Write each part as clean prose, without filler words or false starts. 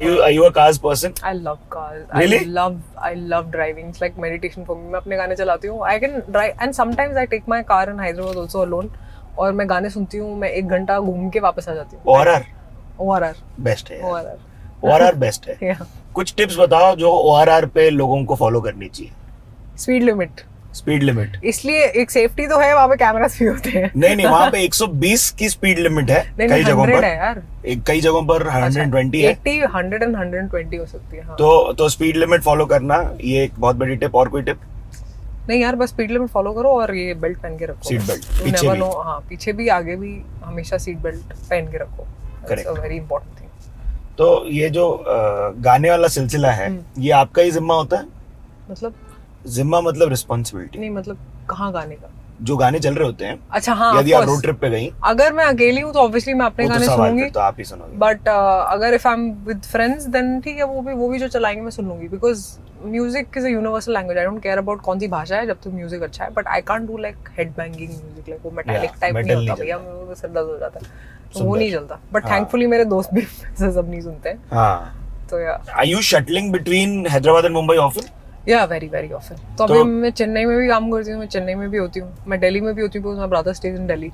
Are you a cars person? I love cars. Really? I love driving. It's like meditation for me. मैं अपने गाने चलाती हूँ. I can drive and sometimes I take my car in Hyderabad also alone. और मैं गाने सुनती हूँ. मैं 1 घंटा घूम के वापस आ जाती हूँ. ORR बेस्ट है. ORR ORR बेस्ट है. Yeah. कुछ टिप्स बताओ जो ORR पे लोगों को फॉलो करनी चाहिए. Speed limit. इसलिए एक सेफ्टी तो है, वहाँ पे कैमरास भी होते हैं. नहीं वहाँ पे 120 की स्पीड लिमिट है. कई जगहों पर है यार. कई जगहों पर 120 है. 80, 100 and 120 हो सकती है. हाँ. तो स्पीड लिमिट फॉलो करना ये एक बहुत बड़ी टिप. और कोई टिप? नहीं यार, बस स्पीड लिमिट फॉलो करो और ये बेल्ट पहन के रखो. सीट बेल्ट पीछे भी. हाँ, पीछे भी आगे भी हमेशा सीट बेल्ट पहन के रखो. That's a very important thing. तो ये जो गाने वाला सिलसिला है ये आपका ही जिम्मा होता है? मतलब जिम्मा मतलब रिस्पॉन्सिबिलिटी नहीं, मतलब कहाँ गाने का? जो गाने चल रहे होते हैं. अच्छा हाँ, यदि आप रोड ट्रिप पे गई, अगर मैं अकेली हूँ तो ऑब्वियसली मैं अपने गाने सुनूंगी. तो आप ही सुनोगे. बट अगर if I am with friends then ठीक है, वो भी जो चलाएंगे मैं सुन लूंगी. Because music is a universal language. I don't care about कौन सी भाषा है जब तक म्यूजिक अच्छा है. But I can't do like head banging music, like वो मेटालिक टाइप नहीं होता भैया, मेरे को सिर दर्द हो जाता है तो वो नहीं चलता. बट थैंकफुली मेरे दोस्त भी सब नहीं सुनते हैं. हाँ. तो yeah are you shuttling between Hyderabad and Mumbai often? Yeah very very often. तो अभी मैं चेन्नई में भी काम करती हूँ. मैं चेन्नई में भी होती हूँ. मैं दिल्ली में भी होती हूँ because my brother stage in Delhi.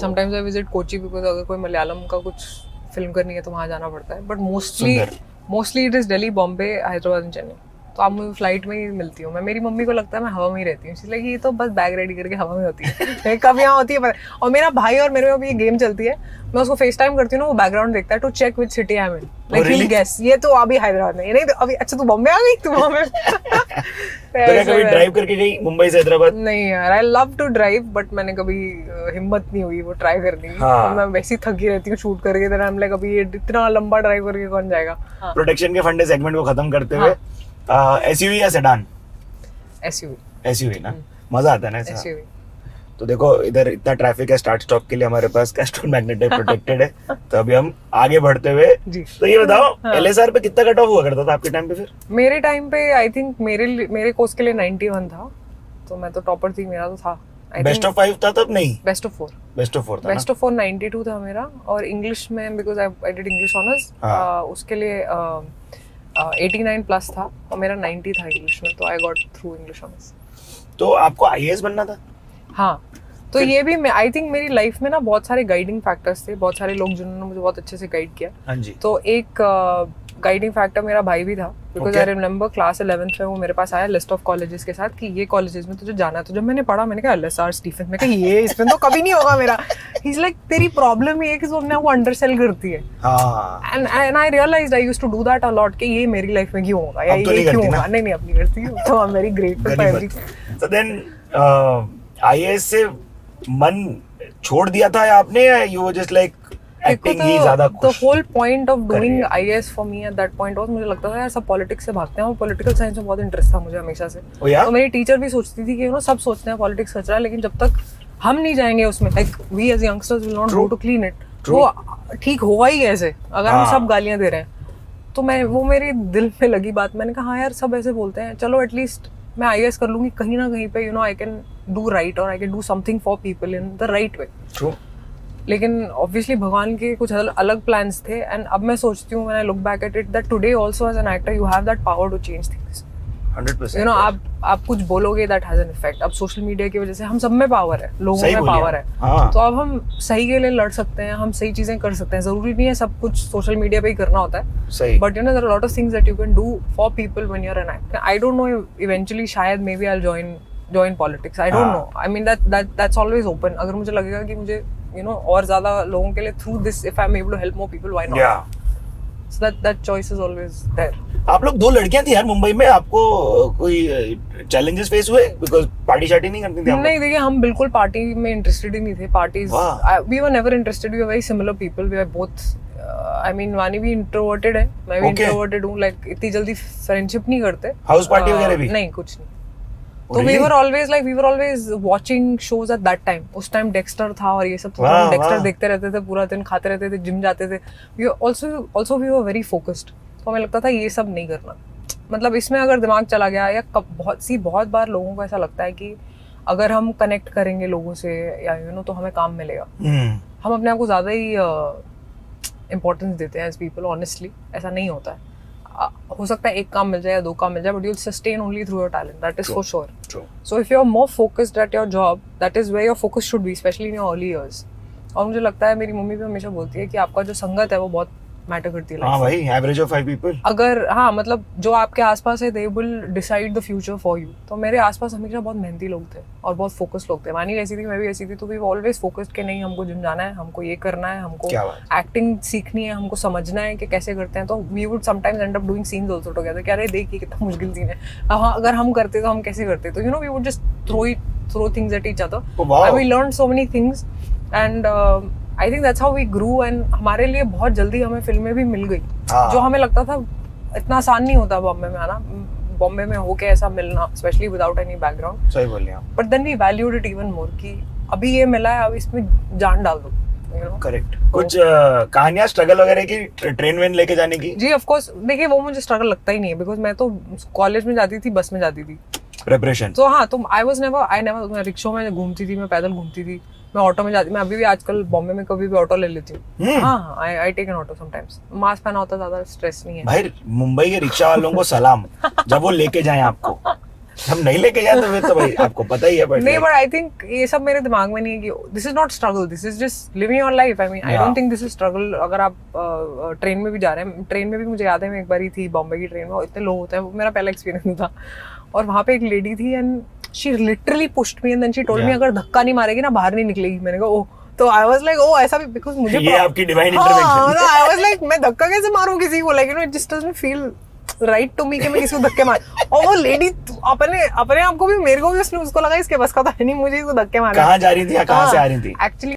Sometimes I visit Kochi because अगर कोई मलयालम का कुछ फिल्म करनी है तो वहाँ जाना पड़ता है. But mostly it is Delhi, Bombay, Hyderabad and Chennai. तो आप मुझे फ्लाइट में ही मिलती हूँ. मेरी मम्मी को लगता है मैं हवा में ही रहती हूँ, इसलिए ये तो बस बैग रेडी करके हवा में होती है. कब यहाँ होती है. और मेरा भाई और मेरे में भी ये गेम चलती है. मैं उसको फेस टाइम करती हूँ ना, वो बैकग्राउंड देखता है to check which city I am in. Like he guess ये तो अभी हैदराबाद में, ये नहीं तो अभी. अच्छा तू बॉम्बे आ गई, तू वहाँ में. तो कभी ड्राइव करके गई मुंबई से हैदराबाद? नहीं यार, I love to drive but मैंने कभी हिम्मत नहीं हुई वो ट्राई करने की. मैं वैसे ही थकी रहती हूँ शूट करके. देन आई एम लाइक अभी इतना लंबा ड्राइव करके कौन जाएगा. प्रोटेक्शन के फंडे सेगमेंट को खत्म करते हुए एसयूवी या सेडान? एसयूवी ना, मजा आता है ना एसयूवी. तो देखो इधर इतना ट्रैफिक है, स्टार्ट स्टॉप के लिए हमारे पास कैस्ट्रोन मैग्नेट प्रोटेक्टेड है. तो अभी हम आगे बढ़ते हुए तो ये बताओ एलएसआर पे कितना कट ऑफ हुआ करता था आपके टाइम पे? फिर मेरे टाइम पे आई थिंक मेरे कोर्स के लिए 91 था. तो मैं तो टॉपर थी. मेरा तो था बेस्ट ऑफ 5 था तब? नहीं, बेस्ट ऑफ 4 था. बेस्ट ऑफ 4 92 था मेरा. और इंग्लिश में because I did English honours, उसके लिए 89 प्लस था और मेरा 90 था इंग्लिश में. तो I got through English honours. तो आपको आईएएस बनना था? हाँ. तो ये भी आई थिंक मेरी लाइफ में ना बहुत सारे गाइडिंग फैक्टर्स थे. बहुत सारे लोग जिन्होंने मुझे बहुत अच्छे से गाइड किया. हाँ जी. तो एक गाइडिंग फैक्टर मेरा भाई भी था. Because I remember class 11th में वो मेरे पास आया लिस्ट ऑफ कॉलेजेस के साथ कि ये कॉलेजेस में तुझे जाना है. तो जब मैंने पढ़ा मैंने कहा एलएसआर, स्टीफन. मैं कहा ये इसमें तो कभी नहीं होगा मेरा. ही इज लाइक तेरी प्रॉब्लम ये है कि तू अपने आप को अंडरसेल करती है. And I realized I used to do that a lot कि ये मेरी लाइफ में क्यों होगा या ये क्यों होगा. नहीं अपनी करती हूँ. तो I am very grateful for everything. So then IAS से मन छोड़ दिया था या आपने, या you were just like acting ही ज्यादा खुश? The whole point of doing IAS for me at that point was, मुझे लगता था यार सब पॉलिटिक्स से भागते हैं. और पॉलिटिकल साइंस में बहुत इंटरेस्ट था मुझे हमेशा से. तो मेरी टीचर भी सोचती थी कि यू नो सब सोचते हैं पॉलिटिक्स सच रहा है, लेकिन जब तक हम नहीं जाएंगे उसमें, like we as youngsters will not go to clean it. वो ठीक होगा ही कैसे अगर हम सब गालियां दे रहे हैं. तो वो मेरे दिल में लगी बात. मैंने कहा हाँ यार सब ऐसे बोलते हैं, चलो एटलीस्ट मैं आईएएस कर लूंगी कहीं ना कहीं पे. You know I can do right और I can do something for people in the right way. लेकिन ऑब्वियसली भगवान के कुछ अलग प्लान्स थे. एंड अब मैं सोचती हूँ, when I look back at it, that today also as an actor you have that power to change things. 100%. You know आप कुछ बोलोगे दैट हैज एन इफेक्ट. अब सोशल मीडिया की वजह से हम सब में पावर है, लोगों में पावर है. तो अब हम सही के लिए लड़ सकते हैं, हम सही चीजें कर सकते हैं. जरूरी नहीं है सब कुछ सोशल मीडिया पे ही करना होता है. But you know there are lot of things that you can do for people when you are an actor. I don't know, eventually शायद maybe I will join politics. I don't know. I mean that's always open. अगर मुझे लगेगा कि मुझे you know और ज्यादा लोगों के लिए through this if I'm able to help more people, why not? Yeah. So that choice is always there. आप लोग 2 लड़कियां थी यार मुंबई में, आपको कोई चैलेंजेस फेस हुए? बिकॉज़ पार्टी शार्टी नहीं करती थी आप? नहीं देखिए, हम बिल्कुल पार्टी में इंटरेस्टेड ही नहीं थे. Parties we were never interested. We were very similar people. We were both I mean वानी भी इंट्रोवर्टेड है, मैं भी इंट्रोवर्टेड हूँ. लाइक इतनी जल्दी फ्रेंडशिप नहीं करते. हाउस पार्टी वगैरह भी नहीं, कुछ नहीं. तो we were always watching shows at that time. उस टाइम डेक्स्टर था और ये सब था. हम डेक्स्टर देखते रहते थे पूरा दिन, खाते रहते थे, जिम जाते थे. we were very focused. तो हमें लगता था ये सब नहीं करना. मतलब इसमें अगर दिमाग चला गया या बहुत बार लोगों को ऐसा लगता है कि अगर हम कनेक्ट करेंगे लोगों से या यू नो तो हमें काम मिलेगा. हम अपने आप को ज्यादा ही इम्पोर्टेंस देते हैं एज पीपल. ऑनेस्टली ऐसा नहीं होता है. हो सकता है एक काम मिल जाए या 2 काम मिल जाए, but you sustain only through your talent, that is for sure. So if you are more focused at your job, that is where your focus should be, especially in your early years. और मुझे लगता है, मेरी mummy भी हमेशा बोलती है कि आपका जो संगत है वो बहुत मैटर करती है. हाँ भाई, एवरेज ऑफ 5 पीपल. अगर हाँ मतलब जो आपके आसपास है, they will decide the future for you. तो मेरे आसपास हमेशा बहुत मेहनती लोग थे और बहुत फोकस लोग थे. मानी ऐसी थी, मैं भी ऐसी थी. तो वी ऑलवेज फोकस्ड कि नहीं, हमको जिम जाना है, हमको ये करना है, हमको एक्टिंग सीखनी है, हमको समझना है कि कैसे करते हैं. तो we would sometimes end up doing scenes also together. क्या रे देखिए कितना मुश्किल सीन है, अब अगर हम करते तो हम कैसे करते. तो you know we would just throw things at each other and we learn so many things and I think that's how we grew. and हमारे लिए बहुत जल्दी हमें फिल्में भी मिल गई, जो हमें लगता था इतना आसान नहीं होता बॉम्बे में आना, बॉम्बे में होके ऐसा मिलना, स्पेशली विदाउट एनी बैकग्राउंड. सही बोल रहे हैं. But then we valued it even more कि अभी ये मिला है, अब इसमें जान डाल दो. करेक्ट. कुछ कहानियां स्ट्रगल वगैरह की, ट्रेन वेन लेके जाने की? जी ऑफ कोर्स. देखिए वो मुझे स्ट्रगल लगता ही नहीं है, बिकॉज मैं तो कॉलेज में जाती थी, बस में जाती थी, प्रिपरेशन. तो हाँ, तो आई नेवर मैं रिक्शा में घूमती थी, मैं पैदल घूमती थी, मैं ऑटो में जाती. मैं अभी भी आजकल बॉम्बे में कभी भी ऑटो ले लेती हूँ. हाँ, I take an auto sometimes. Mask पहना होता, ज्यादा स्ट्रेस नहीं है. भाई मुंबई के रिक्शा वालों को सलाम जब वो लेके जाएं आपको. हम नहीं लेके जाए तो फिर तो भाई आपको पता ही है. नहीं, बट आई थिंक ये सब मेरे दिमाग में नहीं है कि this is not struggle, this is just living your life. I mean I don't think this is struggle. अगर आप ट्रेन में भी जा रहे हैं, ट्रेन में भी मुझे याद है, मैं एक बार ही थी बॉम्बे की ट्रेन में, इतने लोग होते हैं, वो मेरा पहला एक्सपीरियंस था. और वहाँ पे एक लेडी थी and she literally pushed me and then she told me अगर धक्का नहीं मारेगी ना बाहर नहीं निकलेगी. मैंने कहा ओह. तो आई वाज लाइक ओह, ऐसा भी, बिकॉज़ मुझे ये आपकी divine intervention. I was like मैं धक्का कैसे मारूं किसी को, like you know, it just doesn't feel right to me कि मैं किसी को धक्के मार. और वो लेडी अपने आप को भी, मेरे को भी उसको लगा इसके बस का था नहीं मुझे इसको धक्के मारने. कहाँ जा रही थी या कहाँ से आ रही थी एक्चुअली